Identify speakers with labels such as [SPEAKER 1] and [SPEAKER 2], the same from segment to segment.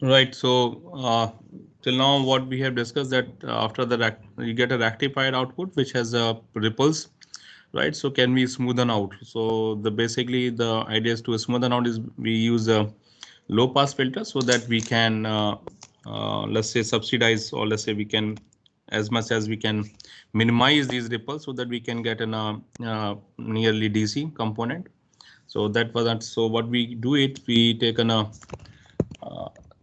[SPEAKER 1] Right. So till now, what we have discussed that after you get a rectified output which has ripples, right? So can we smoothen out? So the basically the idea is to smoothen out is we use a low pass filter so that we can let's say subsidize, or let's say we can as much as we can minimize these ripples so that we can get an nearly DC component. So that was that. So what we do it, we take an uh,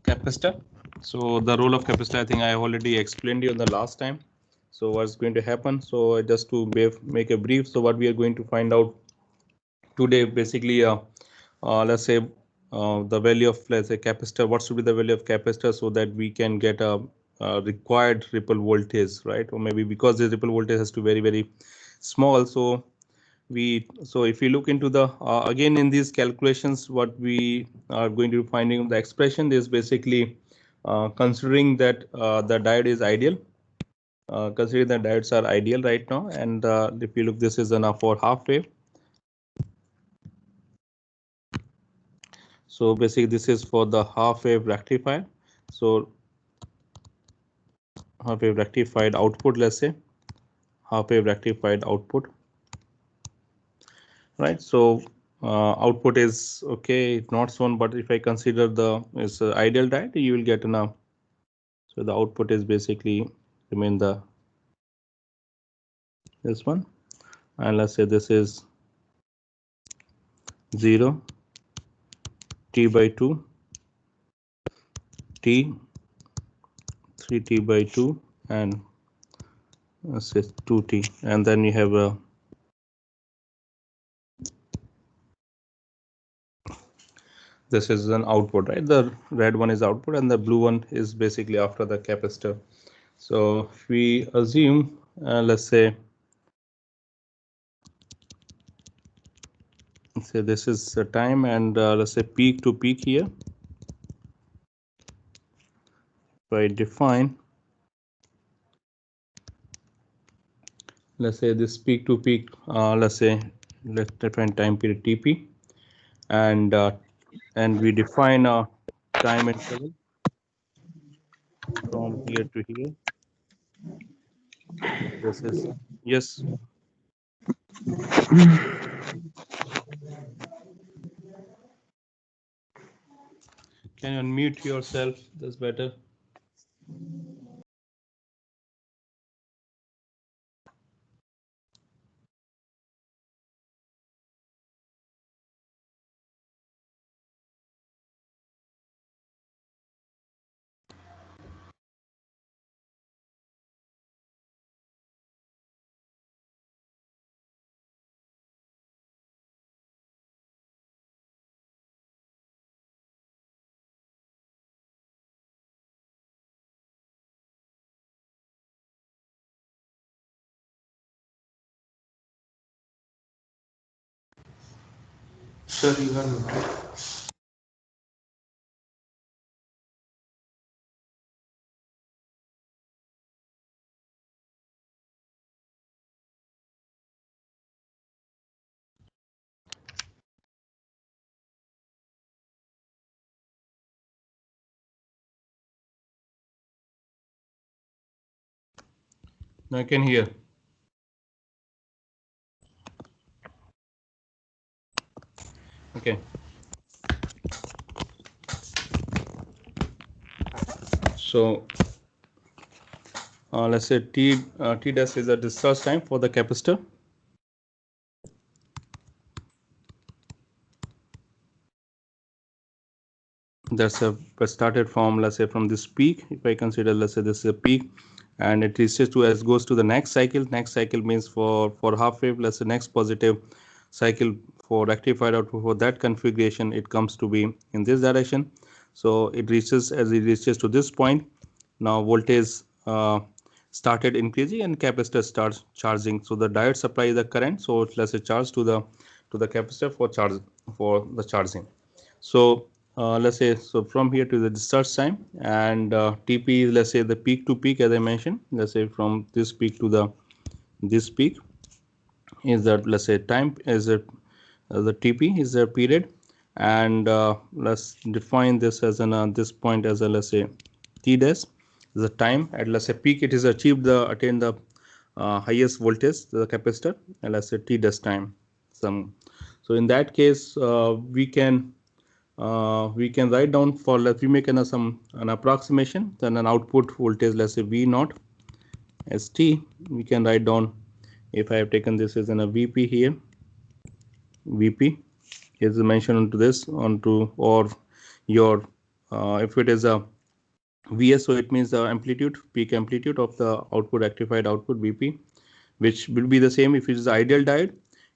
[SPEAKER 1] capacitor. So the role of capacitor, I think I already explained you the last time. So what's going to happen? So just to make a brief. So what we are going to find out today, basically, let's say the value of, let's say, capacitor. What should be the value of capacitor so that we can get a required ripple voltage, right? Or maybe because the ripple voltage has to very small. So so if you look into the again in these calculations, what we are going to be finding the expression is basically considering that the diode is ideal, considering that diodes are ideal right now, and if you look, this is enough for half wave. So basically this is for the half wave rectifier. So half wave rectified output, let's say half wave rectified output, right? So output is okay, it's not shown, but if I consider the is ideal diode, you will get enough. So the output is basically remain the this one, and let's say this is 0, t by 2, t, 3t by 2, and let's say 2t, and then you have a this is an output, right? The red one is output and the blue one is basically after the capacitor. So if we assume let's say this is the time, and let's say peak to peak here, if I define, let's say this peak to peak, let's say let's define time period TP, and we define a time interval from here to here. This is yes. Can you unmute yourself? That's better. Sir, you are muted. I can hear. Okay. So let's say T dash is a discharge time for the capacitor. That's a started from, let's say, from this peak. If I consider, let's say this is a peak, and it reaches to as goes to the next cycle. Next cycle means for half wave, let's say next positive cycle for rectified output for that configuration, it comes to be in this direction. So it reaches, as it reaches to this point, now voltage started increasing and capacitor starts charging. So the diode supply the current, so let's say charge to the capacitor for charge for the charging. So let's say, so from here to the discharge time, and TP is, let's say, the peak to peak, as I mentioned. Let's say from this peak to the this peak is that, let's say, time is the TP is the period, and let's define this as an this point as a, let's say, t dash is the time at, let's say, peak it is achieved the attain the highest voltage the capacitor, and let's say t dash time some. So in that case we can write down for, let we make an approximation, then an output voltage, let's say v naught as t. We can write down, if I have taken this as a vp here, vp is mentioned onto this onto, or your if it is a vs, so it means the amplitude, peak amplitude of the output rectified output vp, which will be the same if it is ideal diode.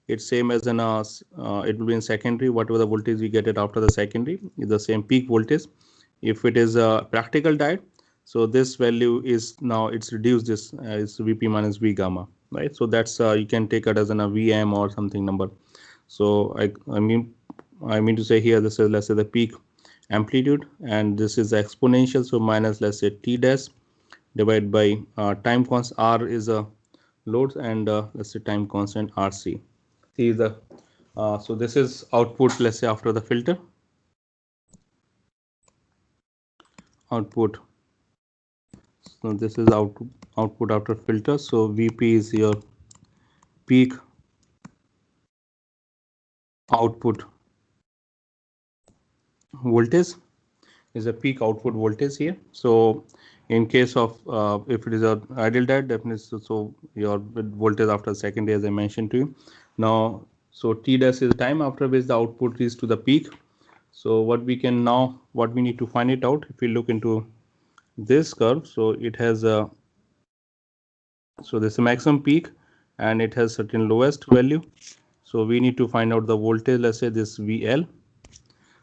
[SPEAKER 1] It's same as an it will be in secondary, whatever the voltage we get it after the secondary is the same peak voltage. If it is a practical diode, so this value is now it's reduced, this is vp minus v gamma, right? So that's you can take it as a vm or something number. So I mean to say here, this is, let's say, the peak amplitude, and this is the exponential, so minus, let's say, t dash divided by time constant r is a loads, and let's say time constant rc. See the so this is output, let's say, after the filter output. So this is output after filter. So vp is your peak output voltage, is a peak output voltage here. So in case of if it is a ideal diode, definitely, so your voltage after secondary, as I mentioned to you. Now, so t dash is the time after which the output is to the peak. So what we need to find it out, if we look into this curve, so it has a, so this is a maximum peak and it has certain lowest value. So we need to find out the voltage, let's say this VL.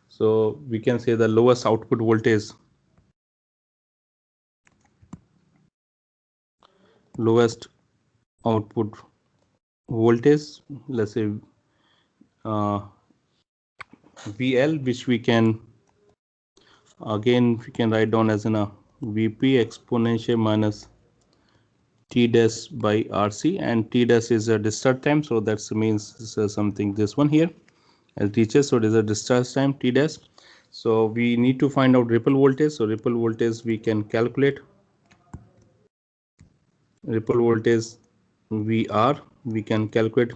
[SPEAKER 1] So we can say the lowest output voltage, lowest output voltage, let's say VL, which we can write down as a VP exponential minus T dash by RC, and T dash is a discharge time, so that means this is something, this one here as teachers, so it is a discharge time T dash. So we need to find out ripple voltage. So ripple voltage we can calculate, ripple voltage VR we can calculate.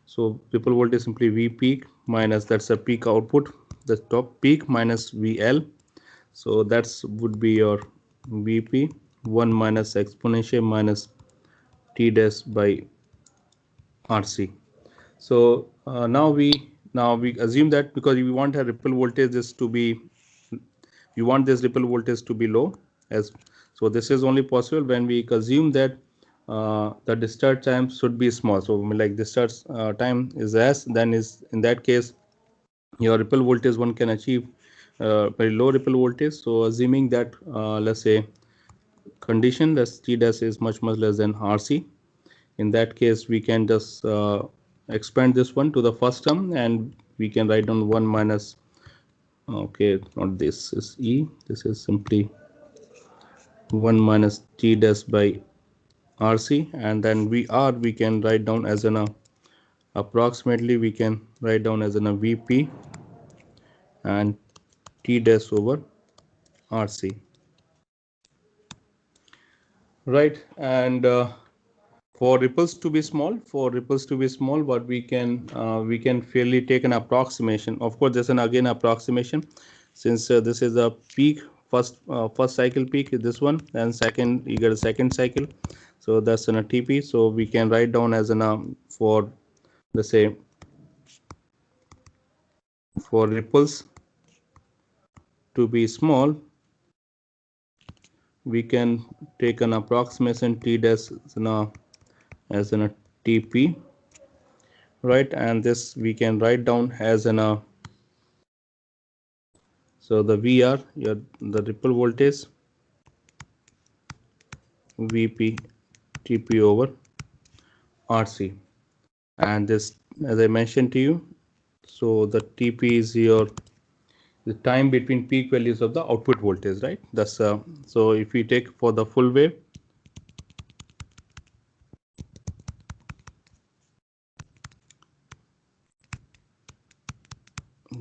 [SPEAKER 1] So ripple voltage simply V peak minus, that's a peak output, the top peak, minus VL. So that's would be your VP 1 minus exponential minus T dash by RC. So now we assume that because we want a ripple voltage this to be, you want this ripple voltage to be low, as so this is only possible when we assume that the discharge time should be small. So like discharge time is s, then is in that case your ripple voltage one can achieve very low ripple voltage. So assuming that let's say condition that t dash is much less than rc, in that case we can just expand this one to the first term, and we can write down 1 minus, okay, not this is e, this is simply 1 minus t dash by rc, and then we can write down as an approximately we can write down as an vp and t dash over rc, right? And for ripples to be small, what we can fairly take an approximation. Of course, there's an again approximation, since this is a peak, first cycle peak is this one, and second you get a second cycle, so that's an a TP. So we can write down as an for, let's say, for ripples to be small, we can take an approximation T dash as an TP, right? And this we can write down as an so the VR, the ripple voltage VP TP over RC, and this, as I mentioned to you, so the TP is your the time between peak values of the output voltage, right? That's so if we take for the full wave,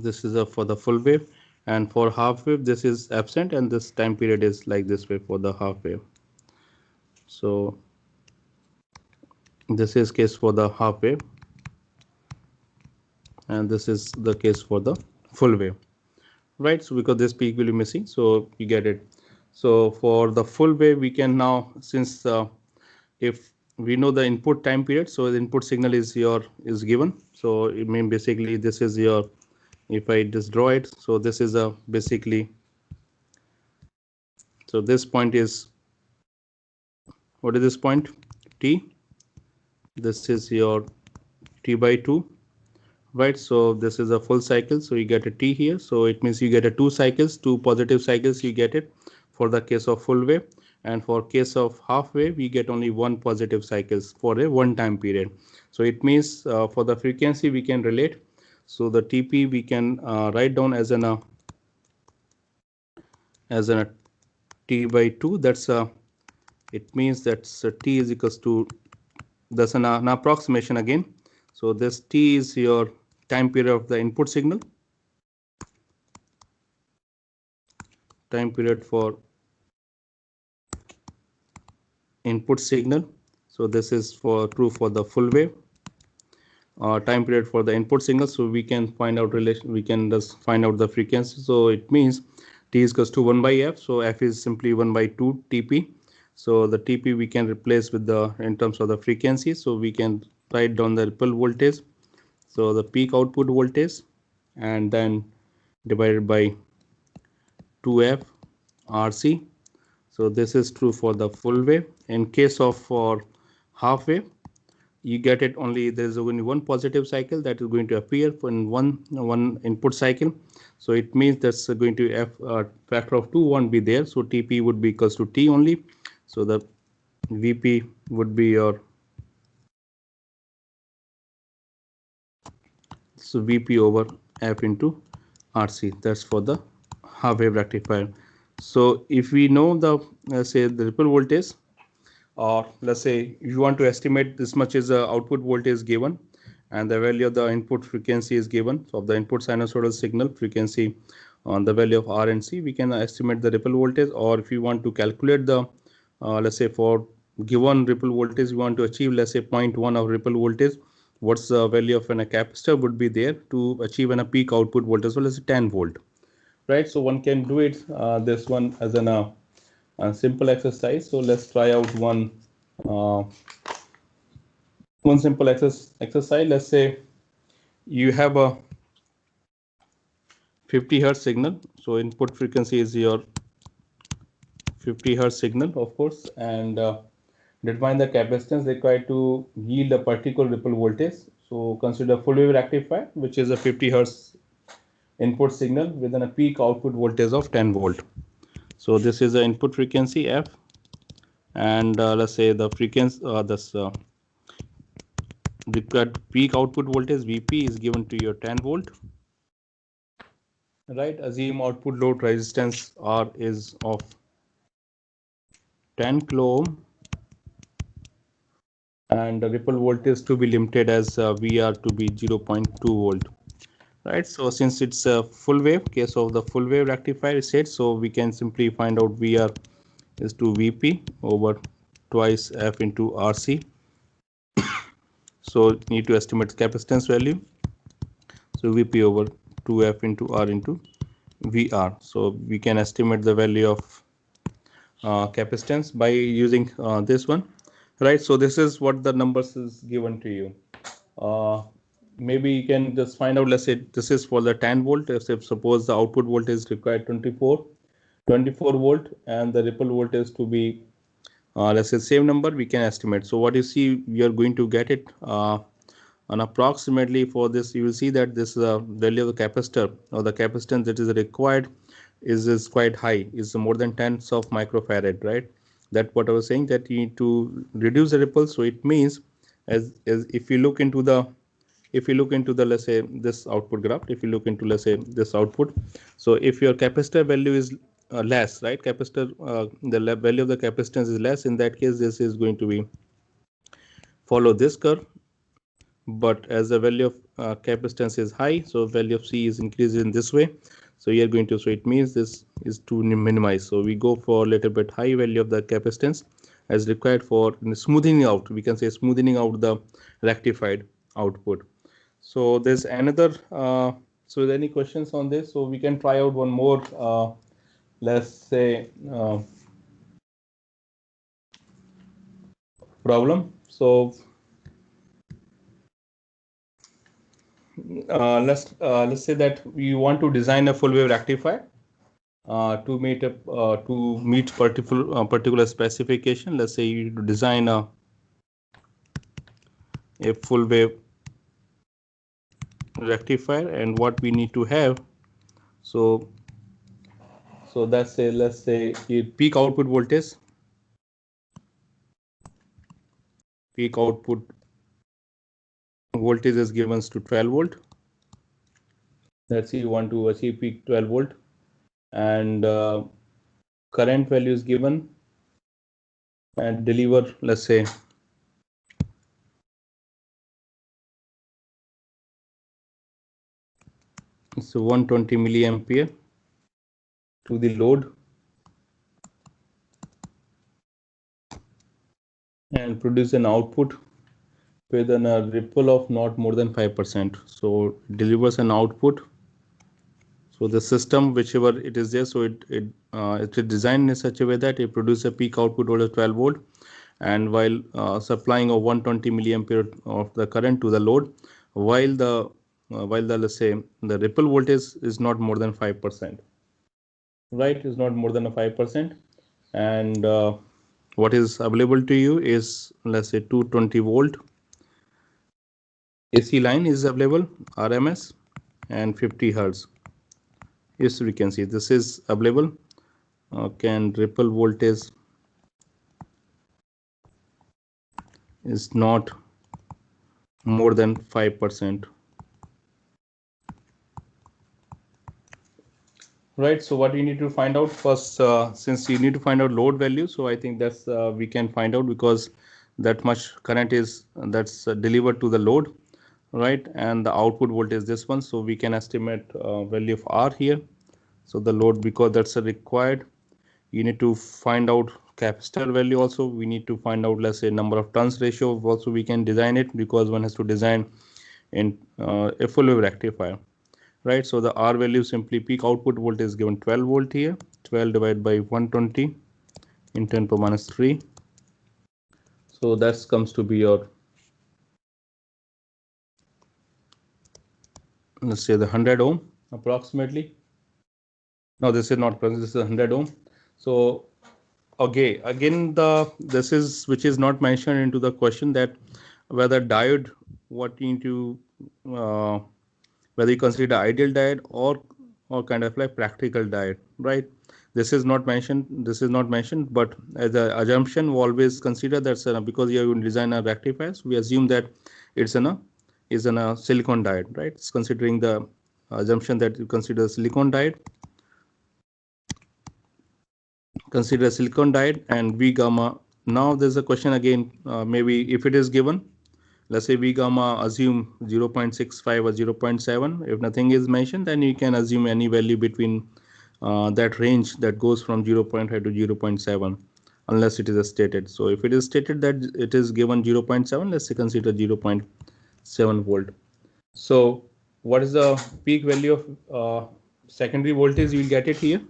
[SPEAKER 1] this is for the full wave, and for half wave this is absent, and this time period is like this way for the half wave. So this is case for the half wave, and this is the case for the full wave, right? So because this peak will be missing, so you get it. So for the full wave, we can now, since if we know the input time period, so the input signal is given. So it means basically this is your, if I just draw it, so this is a basically, so this point is, what is this point? T. This is your T by 2, right? So this is a full cycle, so you get a T here, so it means you get a 2 cycles, 2 positive cycles, you get it for the case of full wave, and for case of half wave we get only 1 positive cycles for a one time period. So it means for the frequency we can relate, so the TP we can write down as an T by 2, that's it means that's T is equals to, that's an approximation again. So this T is your time period of the input signal, time period for input signal. So this is for true for the full wave, time period for the input signal. So we can find out relation, we can just find out the frequency. So it means T is equals to 1 by F. So F is simply 1 by 2 TP. So the TP we can replace with the, in terms of the frequency. So we can write down the ripple voltage, so the peak output voltage, and then divided by 2F RC. So this is true for the full wave. In case of for half wave, you get it only, there is only one positive cycle that is going to appear in one input cycle. So it means that's going to F factor of 2 won't be there. So TP would be equals to T only. So the VP would be your, so VP over F into RC. That's for the half wave rectifier. So if we know the, let's say the ripple voltage, or let's say you want to estimate this much is the output voltage given, and the value of the input frequency is given. So of the input sinusoidal signal frequency on the value of R and C, we can estimate the ripple voltage. Or if you want to calculate the, let's say for given ripple voltage, you want to achieve, let's say 0.1 of ripple voltage, what's the value of a capacitor would be there to achieve a peak output voltage? So let's say 10 volt, right? So one can do it this one as a simple exercise. So let's try out one simple exercise. Let's say you have a 50 hertz signal. So input frequency is your 50 hertz signal, of course, and determine the capacitance required to yield a particular ripple voltage. So consider full wave rectifier, which is a 50 hertz input signal within a peak output voltage of 10 volt. So this is the input frequency F, and let's say the frequency, this required peak output voltage VP is given to your 10 volt. Right, assume output load resistance R is of 10 kilo ohm, and the ripple voltage to be limited as VR to be 0.2 volt. Right, so since it's a full wave, case of the full wave rectifier is said, so we can simply find out VR is to VP over twice F into RC. So need to estimate capacitance value. So VP over 2F into R into VR. So we can estimate the value of capacitance by using this one, right? So this is what the numbers is given to you. Maybe you can just find out, let's say this is for the 10 volt. If suppose the output voltage is required 24 volt, and the ripple voltage to be let's say same number, we can estimate. So what you see, we are going to get it and approximately for this, you will see that this value of the capacitor or the capacitance that is required is quite high, is more than tens of microfarad, right? That what I was saying, that you need to reduce the ripple. So it means as if you look into the, let's say this output graph, if you look into, let's say this output, so if your capacitor value is less, right, capacitor the value of the capacitance is less, in that case this is going to be follow this curve, but as the value of capacitance is high, so value of C is increased in this way. So you are going to, so it means this is to minimize. So we go for a little bit high value of the capacitance as required for smoothing out. We can say smoothing out the rectified output. So there's another. So is there any questions on this? So we can try out one more. Let's say problem. So let's say that we want to design a full wave rectifier to meet particular specification. Let's say you design a full wave rectifier, and what we need to have. So let's say peak output voltage. Peak output voltage is given to 12 volt. Let's say you want to achieve peak 12 volt, and current value is given, and deliver, let's say, it's 120 milliampere to the load, and produce an output with a ripple of not more than 5%. So delivers an output. So the system, whichever it is there, so it is designed in such a way that it produces a peak output voltage 12 volt, and while supplying a 120 milliampere of the current to the load, while the let's say the ripple voltage is not more than 5%, right? Is not more than a 5%, and what is available to you is, let's say, 220 volt AC line is available, RMS, and 50 hertz. Yes, we can see this is available. Can ripple voltage is not more than 5%. Right, so what you need to find out first, since you need to find out load value, so I think that's we can find out, because that much current is that's delivered to the load, right? And the output voltage is this one, so we can estimate value of R here. So the load, because that's a required, you need to find out capacitor value also. We need to find out, let's say, number of turns ratio also. We can design it, because one has to design in a full wave rectifier, right? So the R value, simply peak output voltage is given 12 volt here, 12 divided by 120 in 10 power minus 3. So that comes to be your, let's say, the 100 ohm approximately. No, this is not, this is 100 ohm. So okay, again, this is which is not mentioned into the question, that whether diode, what you need to whether you consider ideal diode or kind of like practical diode, right? This is not mentioned, but as an assumption, we always consider that because you have design a rectifier, so we assume that it's in a silicon diode, right? It's considering the assumption that you consider silicon diode. Consider silicon diode and V gamma. Now there's a question again, maybe if it is given, let's say V gamma, assume 0.65 or 0.7. If nothing is mentioned, then you can assume any value between that range that goes from 0.5 to 0.7, unless it is stated. So if it is stated that it is given 0.7, let's say consider 0.7 volt. So what is the peak value of secondary voltage? You will get it here.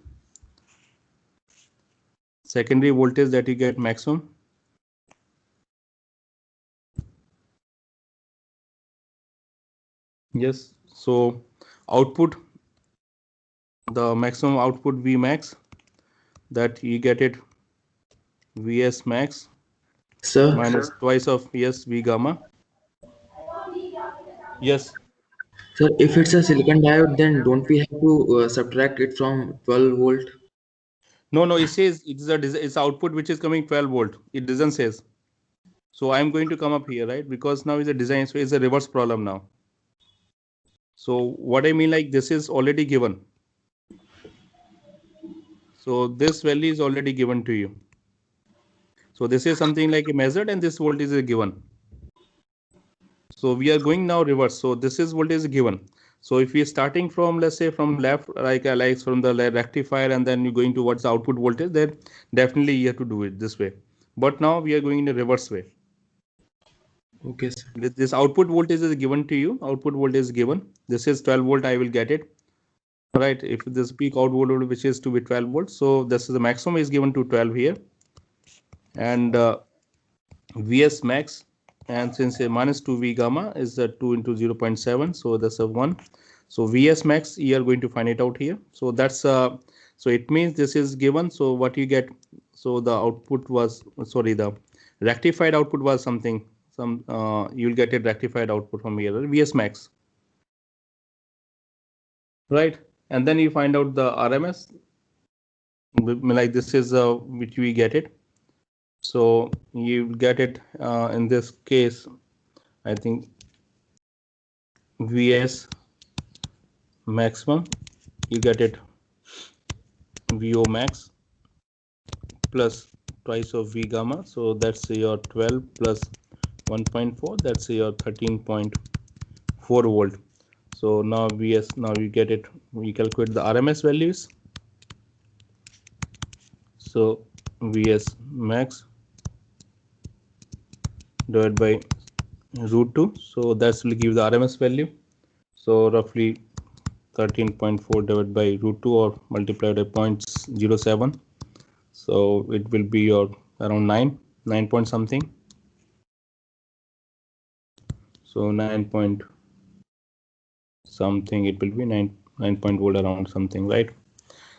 [SPEAKER 1] Secondary voltage that you get maximum. Yes, so output, the maximum output V max, that you get it Vs max,
[SPEAKER 2] Sir,
[SPEAKER 1] minus twice of V gamma. Yes.
[SPEAKER 2] sir, if it's a silicon diode, then don't we have to subtract it from 12 volt?
[SPEAKER 1] No, it says it's output which is coming 12 volt. It doesn't says. So I'm going to come up here, right? Because now is a design, so it's a reverse problem now. So what I mean, like, this is already given. So this value is already given to you. So this is something like a measured, and this voltage is given. So we are going now reverse. So this is voltage given. So if we are starting from, let's say, from left, like from the rectifier, and then you're going towards the output voltage, then definitely you have to do it this way. But now we are going in a reverse way.
[SPEAKER 2] Okay, sir.
[SPEAKER 1] This output voltage is given to you. Output voltage is given. This is 12 volt. I will get it. Right. If this peak output voltage, which is to be 12 volts. So this is the maximum is given to 12 here. And Vs max, and since a minus 2V gamma is the 2 into 0.7, so that's a 1. So Vs max, you are going to find it out here. So that's so it means this is given. So what you get, so the output was, sorry, the rectified output was something, you'll get a rectified output from here, Vs max. Right. And then you find out the RMS, like this is which we get it. So you get it in this case, I think Vs maximum, you get it Vo max plus twice of V gamma. So that's your 12 plus 1.4, that's your 13.4 volt. So now Vs, now you get it, we calculate the RMS values. So Vs max divided by root 2. So that will give the RMS value. So roughly 13.4 divided by root 2 or multiplied by 0.07. So it will be your around 9 point something. So 9 point something, it will be 9 point volt around something, right?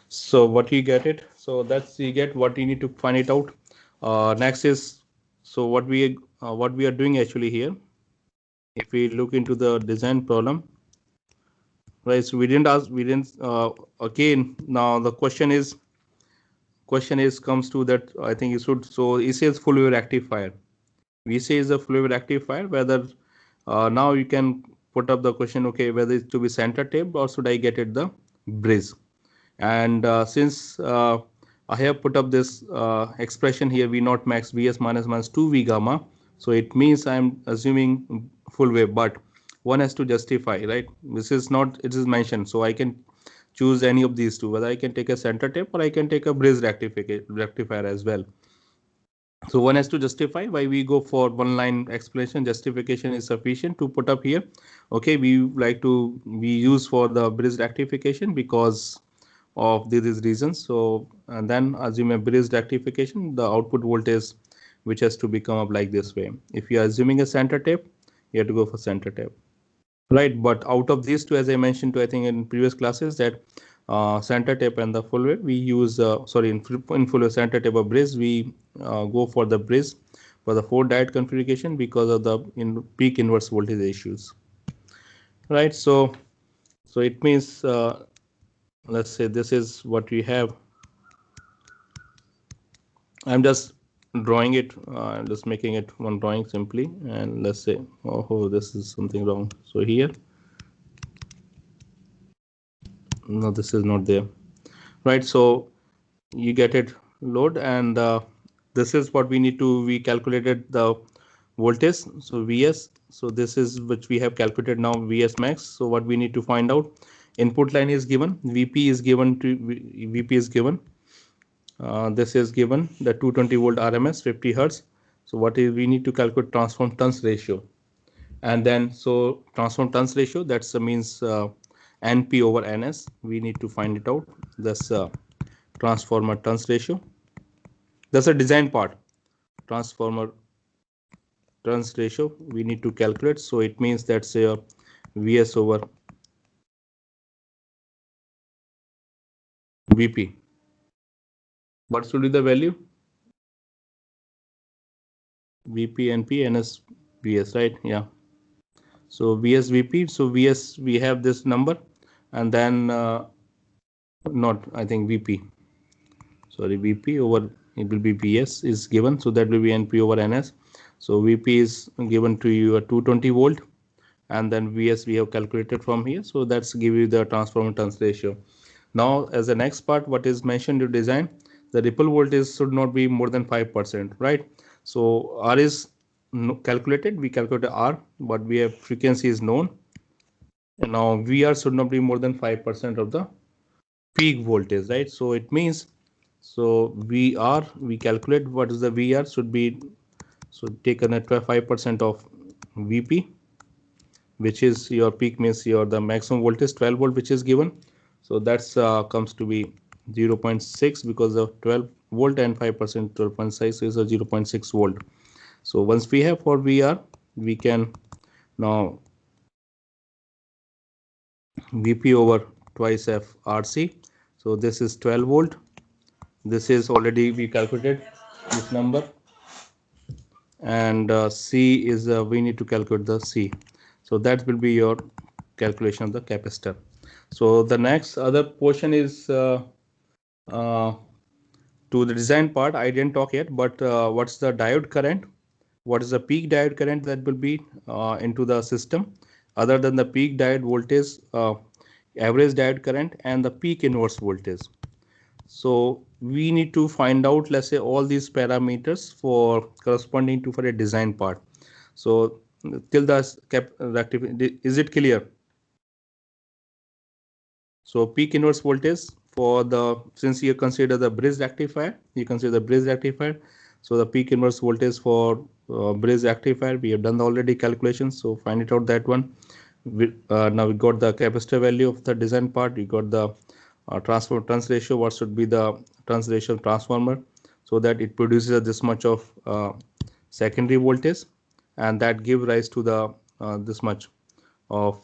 [SPEAKER 1] So what you get it. So that's you get what you need to find it out. Next is, so what we are doing actually here. If we look into the design problem, right? So we didn't again. Now the question is comes to that. I think you should. So it says full wave rectifier. We say is a full wave rectifier. Whether now you can put up the question, okay, whether it's to be center taped or should I get it the bridge? And since I have put up this expression here, V naught max Vs minus 2V gamma. So it means I'm assuming full wave, but one has to justify, right? This is not, it is mentioned. So I can choose any of these two, whether I can take a center tape or I can take a bridge rectifier as well. So one has to justify why we go for one line explanation. Justification is sufficient to put up here. Okay, we use for the bridge rectification because of these reasons. So and then assume a bridge rectification, the output voltage which has to become up like this way. If you are assuming a center tape, you have to go for center tape, right? But out of these two, as I mentioned to I think in previous classes, that center tape and the full wave we use in full wave center tape or bridge, we go for the bridge for the 4 diode configuration because of the peak inverse voltage issues, right? So it means let's say this is what we have. I'm just drawing it, I'm just making it one drawing simply, and let's say, oh, this is something wrong. So here, no, this is not there, right? So you get it load, and this is what we need to, we calculated the voltage, so Vs. So this is which we have calculated now, Vs max. So what we need to find out, input line is given, Vp is given to Vp is given. This is given the 220 volt RMS 50 hertz. So what is, we need to calculate transform turns ratio, and then so transform turns ratio, that's means NP over NS. We need to find it out. That's transformer turns ratio. That's a design part. Transformer turns ratio we need to calculate. So it means that's a Vs over Vp. What should be the value? Vp NP NS Vs, right? Yeah. So Vs Vp. So Vs we have this number, and then not, I think Vp. Sorry, Vp over, it will be Vs is given, so that will be NP over NS. So Vp is given to you a 220 volt, and then Vs we have calculated from here. So that's give you the transformer turns ratio. Now as the next part, what is mentioned to design, the ripple voltage should not be more than 5%, right? So R is calculated, we calculated R, but we have frequency is known. And now VR should not be more than 5% of the peak voltage, right? So it means, so VR, we calculate what is the VR should be, so take a 5% of VP, which is your peak, means your the maximum voltage 12 volt which is given. So that's comes to be 0.6 because of 12 volt and 5% 12.6 is a 0.6 volt. So once we have for VR, we can now VP over twice F RC. So this is 12 volt. This is already we calculated this number, and C is we need to calculate the C. So that will be your calculation of the capacitor. So the next other portion is uh, to the design part. I didn't talk yet, but what's the diode current? What is the peak diode current that will be into the system? Other than the peak diode voltage, average diode current, and the peak inverse voltage. So we need to find out, let's say, all these parameters for corresponding to for a design part. So till the is it clear? So peak inverse voltage for the, since you consider the bridge rectifier, you consider the bridge rectifier. So the peak inverse voltage for bridge rectifier, we have done already calculations. So find it out that one. Now we got the capacitor value of the design part. We got the turns ratio. What should be the turns ratio of transformer, so that it produces this much of secondary voltage, and that give rise to the this much of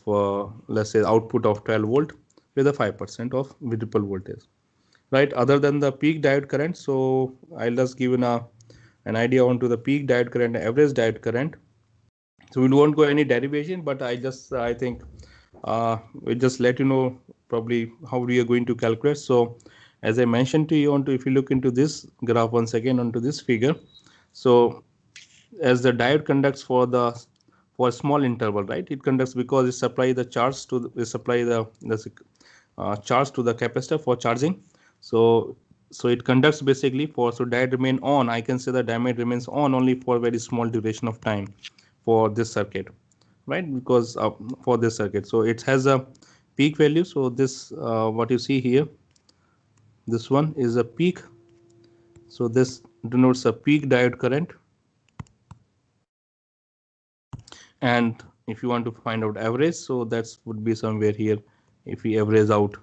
[SPEAKER 1] let's say output of 12 volt with a 5% of ripple voltage, right? Other than the peak diode current, so I'll just give an idea onto the peak diode current, average diode current. So we won't go any derivation, but I think we just let you know probably how we are going to calculate. So as I mentioned to you, if you look into this graph once again onto this figure, so as the diode conducts for a small interval, right? It conducts because it supply the charge to charge to the capacitor for charging. So it conducts basically for, so diode remain on. I can say the diode remains on only for a very small duration of time for this circuit, right? Because for this circuit, so it has a peak value. So this what you see here, this one is a peak. So this denotes a peak diode current. And if you want to find out average, so that would be somewhere here. If we average out,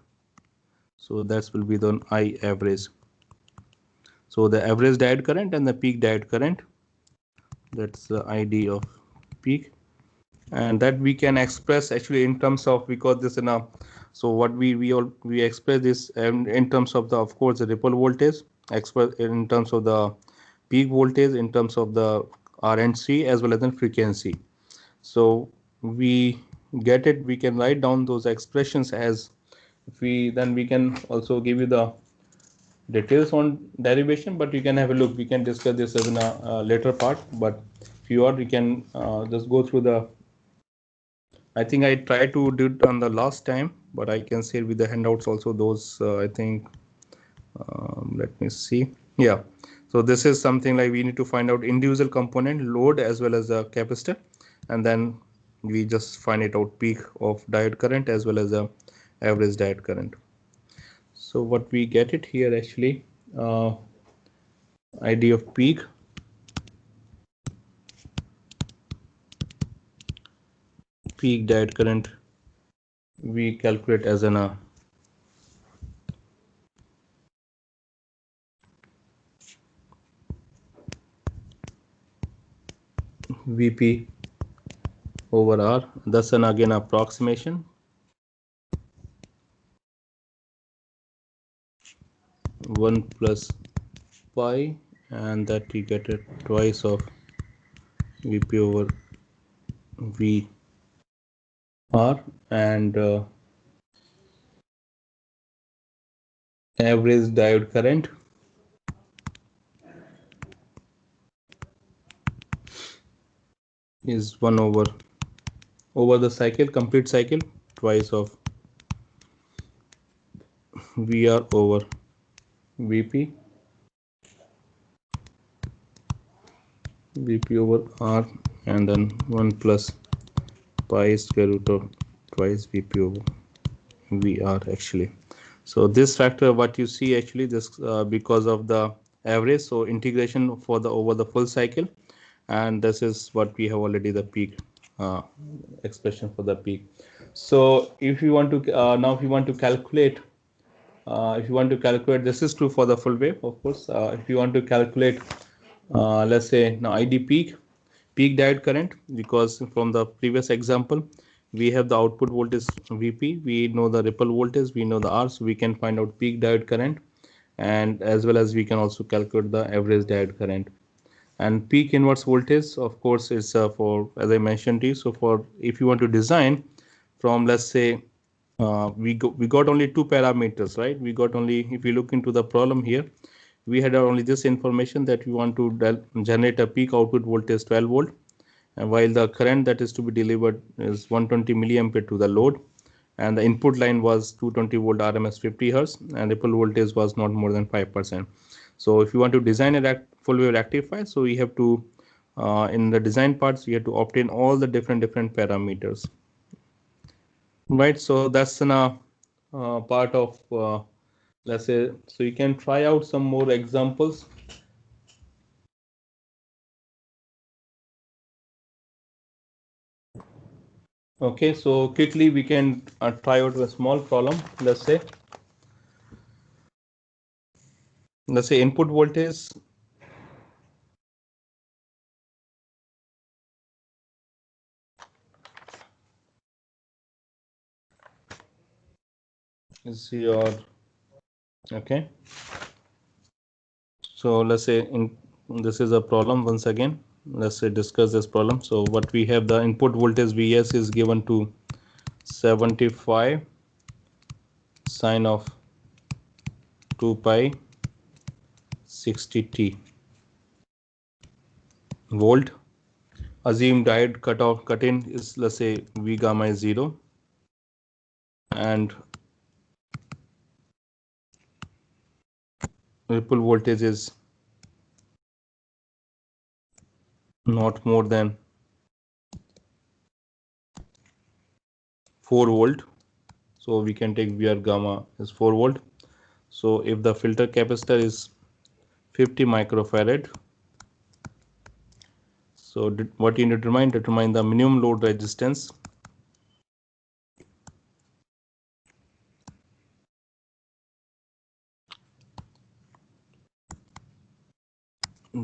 [SPEAKER 1] so that will be the I average. So the average diode current and the peak diode current, that's the ID of peak, and that we can express actually in terms of, because this in a, so what we express this in terms of the, of course, the ripple voltage, express in terms of the peak voltage, in terms of the R and C, as well as the frequency. So we get it, we can write down those expressions as, if we, then we can also give you the details on derivation, but you can have a look. We can discuss this as in a later part, but if you are, we can just go through the, I think I tried to do it on the last time, but I can share with the handouts also those, I think, let me see. Yeah. So this is something like we need to find out individual component load as well as the capacitor, and then we just find it out peak of diode current as well as the average diode current. So what we get it here actually, ID of peak, peak diode current, we calculate as an VP over R. Thus an again approximation. 1 plus pi, and that you get it twice of VP over VR, and average diode current is 1 over the cycle, complete cycle, twice of VR over VP. Vp over r, and then 1 plus pi square root of twice Vp over Vr actually. So this factor, what you see actually, this because of the average, so integration for the over the full cycle, and this is what we have already the peak expression for the peak. So if you want to now if you want to calculate this is true for the full wave, of course. If you want to calculate, let's say now ID peak diode current, because from the previous example we have the output voltage Vp, we know the ripple voltage, we know the R, so we can find out peak diode current, and as well as we can also calculate the average diode current. And peak inverse voltage, of course, is for, as I mentioned to you, so for if you want to design from, let's say, we got only two parameters, right? We got only, if you look into the problem here, we had only this information that we want to generate a peak output voltage 12 volt, and while the current that is to be delivered is 120 milliampere to the load, and the input line was 220 volt RMS 50 hertz, and ripple voltage was not more than 5%. So if you want to design a full wave rectifier, so we have to in the design parts you have to obtain all the different parameters, right? So that's an part of let's say, so you can try out some more examples. Okay, so quickly we can try out a small problem. Let's say input voltage is your, okay. So let's say this is a problem once again. Let's say discuss this problem. So what we have, the input voltage Vs is given to 75 sine of 2 pi 60t volt. Assume diode cut in is, let's say, V gamma is 0, and ripple voltage is not more than 4 volt. So we can take VR gamma is 4 volt. So if the filter capacitor is 50 microfarad, so what you need to determine the minimum load resistance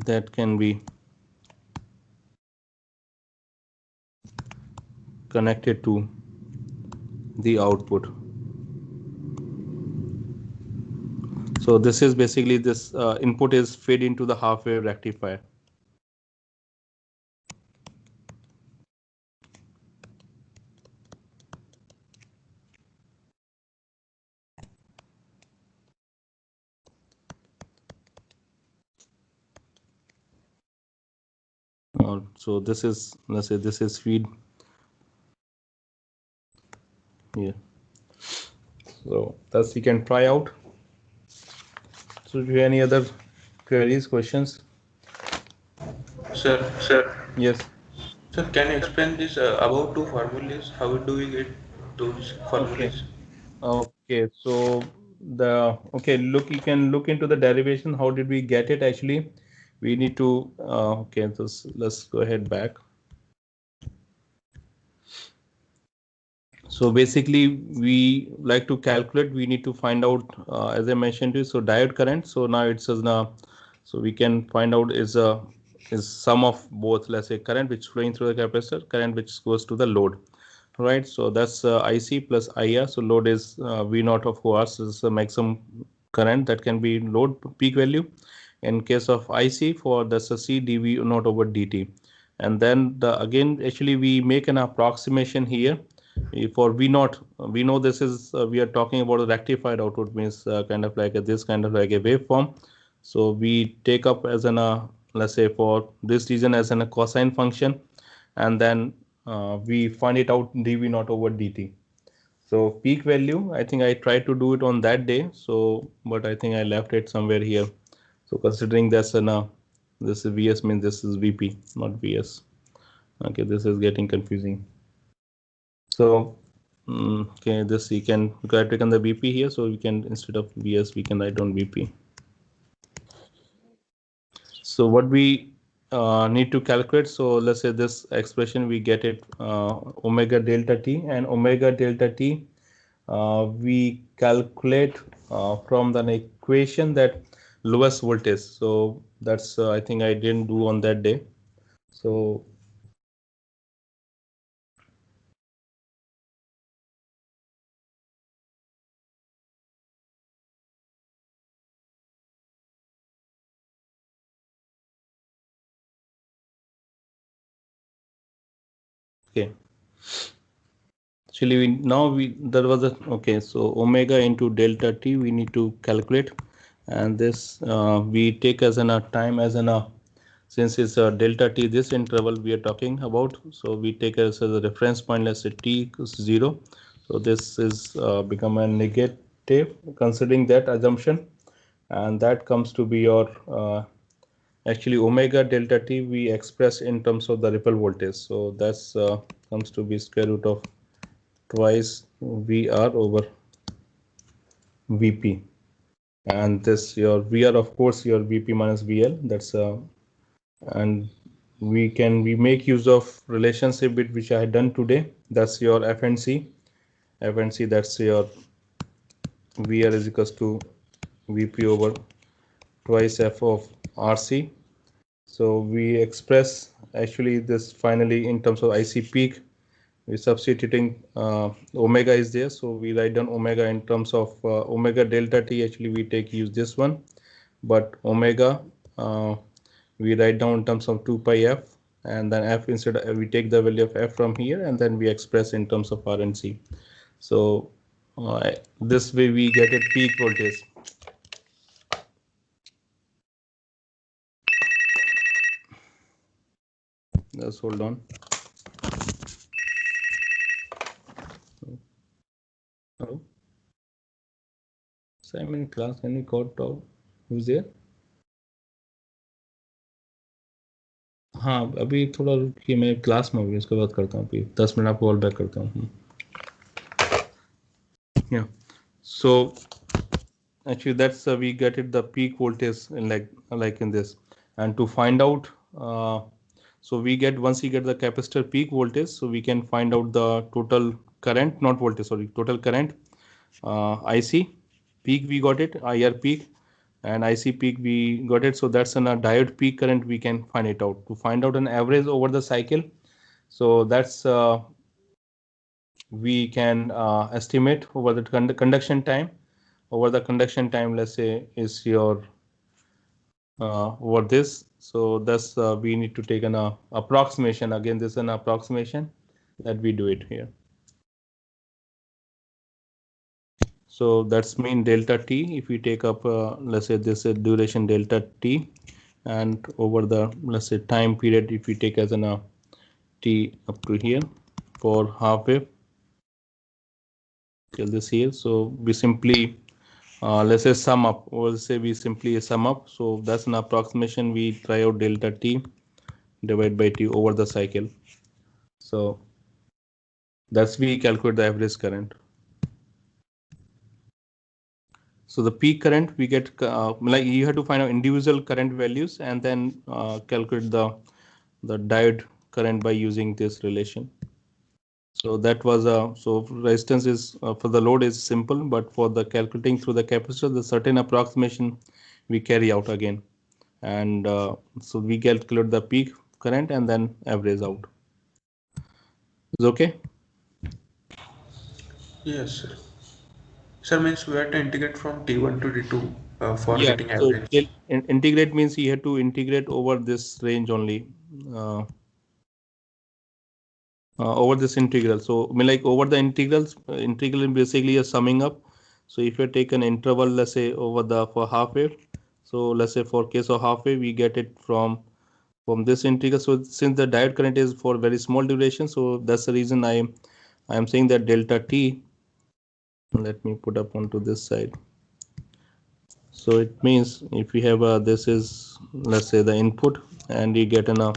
[SPEAKER 1] that can be connected to the output. So this is basically this input is fed into the half wave rectifier. So this is, let's say, this is feed here. So thus we can try out. So do you have any other queries, questions?
[SPEAKER 3] Sir,
[SPEAKER 1] Yes.
[SPEAKER 3] sir, can you explain this about two formulas? How do we get those formulas?
[SPEAKER 1] Okay, so look, you can look into the derivation. How did we get it? Actually, we need to okay, so let's go ahead back. So basically, we like to calculate. We need to find out, as I mentioned to you, so diode current. So now it says now, so we can find out is sum of both. Let's say current which flowing through the capacitor, current which goes to the load, right? So that's IC plus IR. So load is V naught of course is the maximum current that can be load peak value. In case of IC, for that's a C dV naught over dt. And then again, actually we make an approximation here for V naught. We know this is we are talking about a rectified output, means kind of like this kind of like a waveform. So we take up as an let's say for this region as an a cosine function, and then we find it out dV naught over dt. So peak value, I think I tried to do it on that day. So, but I think I left it somewhere here. So considering that's an This is VS means this is VP, not VS. Okay, this is getting confusing. So okay, this you can click on the VP here, so we can, instead of VS, we can write down VP. So what we need to calculate, so let's say this expression we get it omega delta t, and omega delta t we calculate from the equation that lowest voltage. So that's I think I didn't do on that day. So okay, actually there was a, okay, so omega into delta t we need to calculate, and this we take as an time as an since it's a delta t, this interval we are talking about, so we take as a reference point, let's say t equals 0. So this is become a negative considering that assumption, and that comes to be your actually omega delta t we express in terms of the ripple voltage. So that's comes to be square root of twice VR over VP, and this your VR, of course, your VP minus VL. That's and we make use of relationship bit which I had done today. That's your F and C. That's your VR is equals to VP over twice F of RC. So we express actually this finally in terms of IC peak. We're substituting omega is there, so we write down omega in terms of omega delta t. Actually we take use this one, but omega we write down in terms of 2 pi f, and then f instead of, we take the value of f from here, and then we express in terms of R and C. So this way we get a peak voltage. Just hold on. Hello, so I'm in class. Can we call out? Who's there? हाँ, अभी थोड़ा रुकिए, मैं class में हूँ, इसके बाद करता हूँ, अभी 10 मिनट आपको कॉल बैक करता हूँ. Yeah, so actually that's we get it the peak voltage in like in this, and to find out so we get, once we get the capacitor peak voltage, so we can find out the total current, not voltage, sorry, total current IC peak we got it, IR peak, and IC peak we got it. So that's in a diode peak current we can find it out. To find out an average over the cycle, so that's we can estimate over the conduction time. Over the conduction time, let's say, is your over this. So that's we need to take an approximation. Again, this is an approximation that we do it here. So that's mean delta t. If we take up, let's say this is duration delta t, and over the, let's say, time period, if we take as an t up to here for half wave till this here. So we simply let's say sum up, or let's say we simply sum up. So that's an approximation. We try out delta t divided by t over the cycle. So that's we calculate the average current. So the peak current we get like you have to find out individual current values and then calculate the diode current by using this relation. So that was so resistance is for the load is simple, but for the calculating through the capacitor, the certain approximation we carry out again, and so we calculate the peak current and then average out. Is okay?
[SPEAKER 3] Yes, sir. Sir, means we have to integrate from T1 to T2 for
[SPEAKER 1] Yeah.
[SPEAKER 3] getting
[SPEAKER 1] So
[SPEAKER 3] average.
[SPEAKER 1] integrate means you have to integrate over this range only. Over this integral. So I mean, like over the integrals, integral is basically a summing up. So if you take an interval, let's say over the for half wave, so let's say for case of half wave, we get it from this integral. So since the diode current is for very small duration, so that's the reason I am saying that delta t. Let me put up onto this side. So it means if we have this is, let's say, the input, and you get an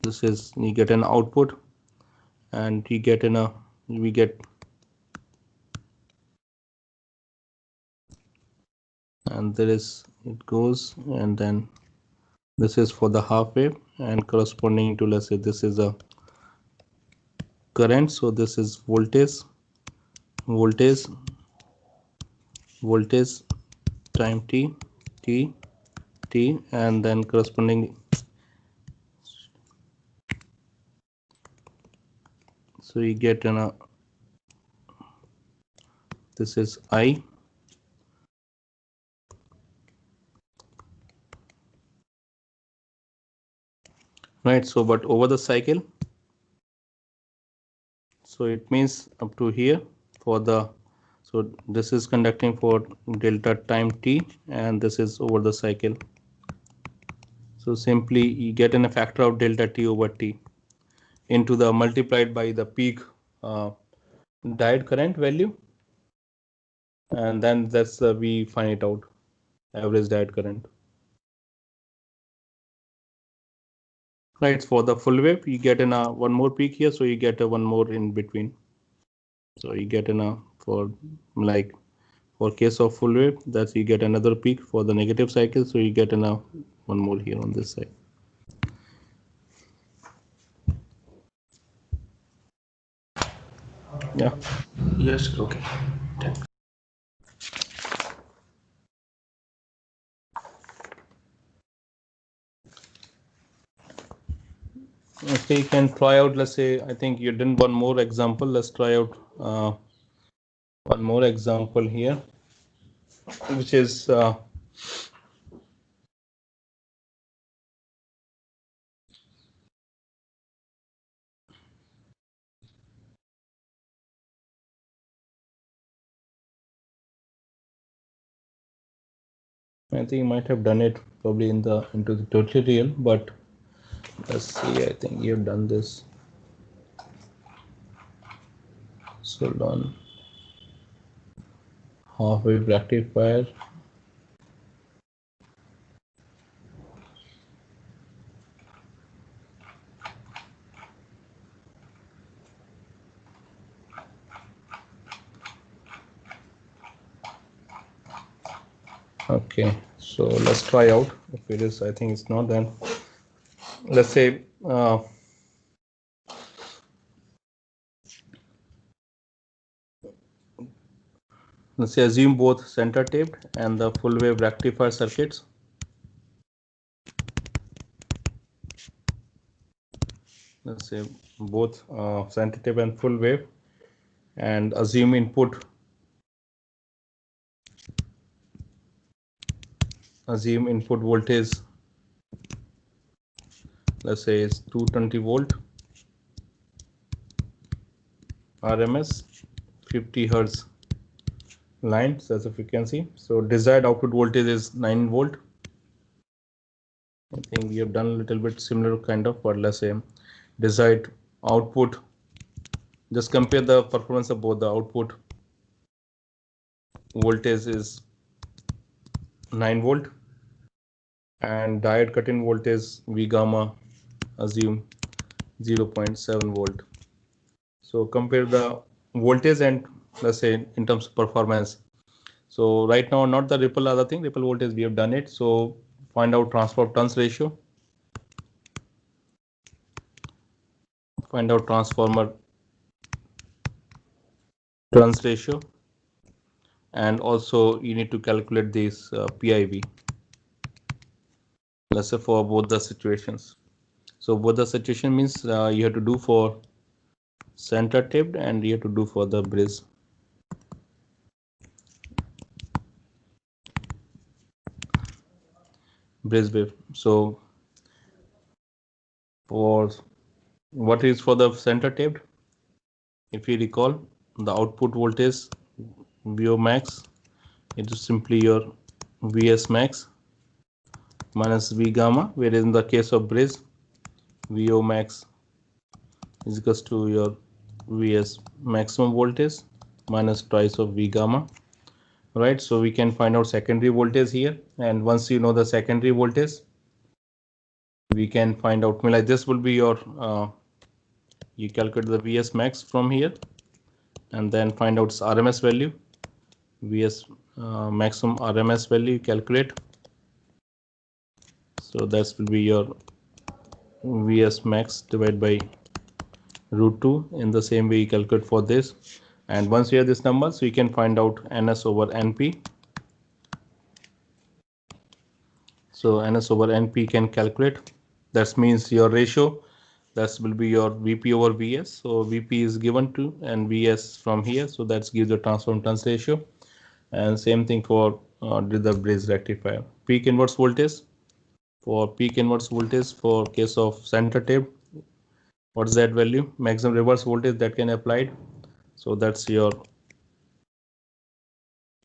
[SPEAKER 1] this is, you get an output, and you get in a, we get, and there is, it goes, and then this is for the half wave, and corresponding to, let's say, this is a current, so this is voltage, voltage, voltage time t, t, t, and then corresponding, so you get in a, this is I, right? So but over the cycle, so it means up to here for the, so this is conducting for delta time t, and this is over the cycle. So simply you get in a factor of delta t over t into the multiplied by the peak diode current value, and then that's we find it out, average diode current. Right, for the full wave you get in a one more peak here, so you get a one more in between. So you get in a, for like, for case of full wave, that's you get another peak for the negative cycle, so you get in a one more here on this side. Yeah.
[SPEAKER 3] Yes, sir. Okay. Thanks.
[SPEAKER 1] Okay, you can try out, let's say, I think you did one more example. Let's try out one more example here, which is I think you might have done it probably in the into the tutorial, but let's see. I think you've done this. So done half wave rectifier. Okay, so let's try out. If it is, I think it's not, then let's say let's say assume both center taped and the full wave rectifier circuits. Let's say both center tape and full wave, and assume input, assume input voltage, let's say it's 220 volt RMS, 50 Hertz line, so that's a frequency. So desired output voltage is 9 volt. I think we have done a little bit similar kind of, but let's say desired output, just compare the performance of both. The output voltage is 9 volt, and diode cut-in voltage V gamma assume 0.7 volt. So compare the voltage and, let's say, in terms of performance. So right now, not the ripple other thing, ripple voltage we have done it. So find out transfer turns ratio, find out transformer turns ratio, and also you need to calculate this PIV, let's say, for both the situations. So both the situation means you have to do for center taped and you have to do for the bridge. Bridge wave. So for what is for the center taped, if you recall, the output voltage VO max, it is simply your VS max minus V gamma, whereas in the case of bridge, VO max is equals to your Vs maximum voltage minus twice of V gamma. Right, so we can find out secondary voltage here, and once you know the secondary voltage, we can find out, like this will be your you calculate the Vs max from here and then find out its RMS value. Vs maximum RMS value you calculate. So that will be your Vs max divided by √2. In the same way you calculate for this, and once you have this number, so you can find out Ns over Np. So Ns over Np can calculate. That means your ratio, that will be your Vp over Vs. So Vp is given to and Vs from here. So that gives the transform turns ratio. And same thing for the bridge rectifier. Peak inverse voltage. For peak inverse voltage for case of center tape, what's that value? Maximum reverse voltage that can applied. So that's your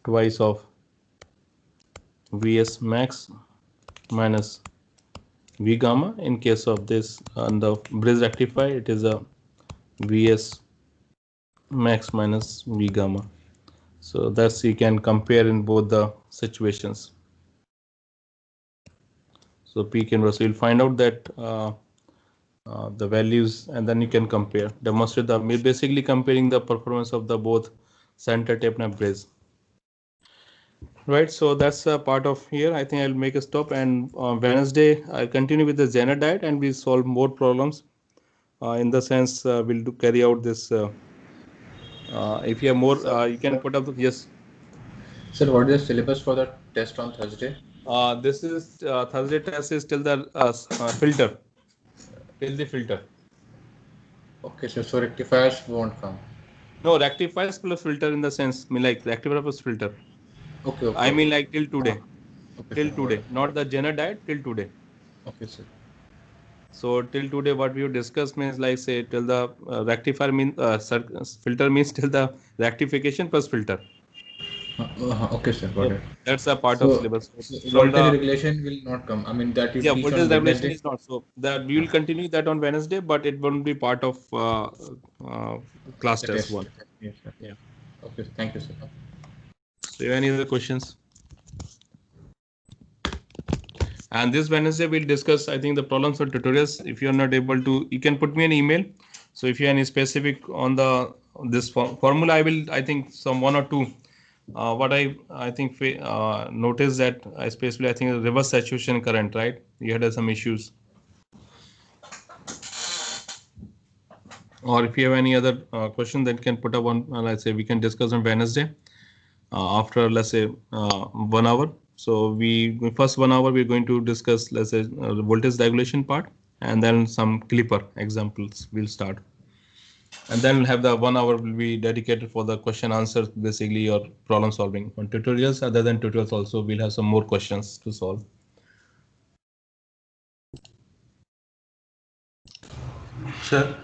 [SPEAKER 1] twice of Vs max minus V gamma. In case of this on the bridge rectifier, it is a Vs max minus V gamma. So that's you can compare in both the situations. So peak inverse, you'll find out that the values, and then you can compare, demonstrate the basically comparing the performance of the both center tape and bridge. Right, so that's a part of here. I think I'll make a stop, and Wednesday I'll continue with the Zener diet and we solve more problems. In the sense we'll carry out this. If you have more, you can put up. Yes.
[SPEAKER 4] Sir, what is the syllabus for the test on Thursday?
[SPEAKER 1] This is Thursday test is till the filter. Till the filter.
[SPEAKER 4] Okay, so rectifiers won't come.
[SPEAKER 1] No, rectifiers plus filter in the sense, like rectifier plus filter.
[SPEAKER 4] Okay.
[SPEAKER 1] I mean like till today.
[SPEAKER 4] Okay,
[SPEAKER 1] Till
[SPEAKER 4] sir.
[SPEAKER 1] today, not the Zener diet, till today.
[SPEAKER 4] Okay, sir.
[SPEAKER 1] So till today, what we discussed means like say till the rectifier means filter means till the rectification plus filter.
[SPEAKER 4] Okay, sir. Got it.
[SPEAKER 1] That's a part of syllabus.
[SPEAKER 4] Voltage regulation will not come. I mean that you teach
[SPEAKER 1] voltage
[SPEAKER 4] on
[SPEAKER 1] regulation
[SPEAKER 4] Wednesday.
[SPEAKER 1] is not. So that we will continue that on Wednesday, but it won't be part of class test one.
[SPEAKER 4] Yes, sir.
[SPEAKER 1] Yeah.
[SPEAKER 4] Okay. Thank you, sir.
[SPEAKER 1] So any other questions? And this Wednesday we'll discuss, I think, the problems for tutorials. If you're not able to, you can put me an email. So if you have any specific on the this formula, I think some one or two. What I think noticed that especially I think reverse saturation current, right? You had some issues. Or if you have any other question that can put up on, let's say we can discuss on Wednesday after, let's say 1 hour. So first 1 hour we're going to discuss, let's say the voltage regulation part, and then some clipper examples will start. And then we'll have the 1 hour will be dedicated for the question answers, basically your problem solving on tutorials. Other than tutorials also, we'll have some more questions to solve.
[SPEAKER 3] Sir.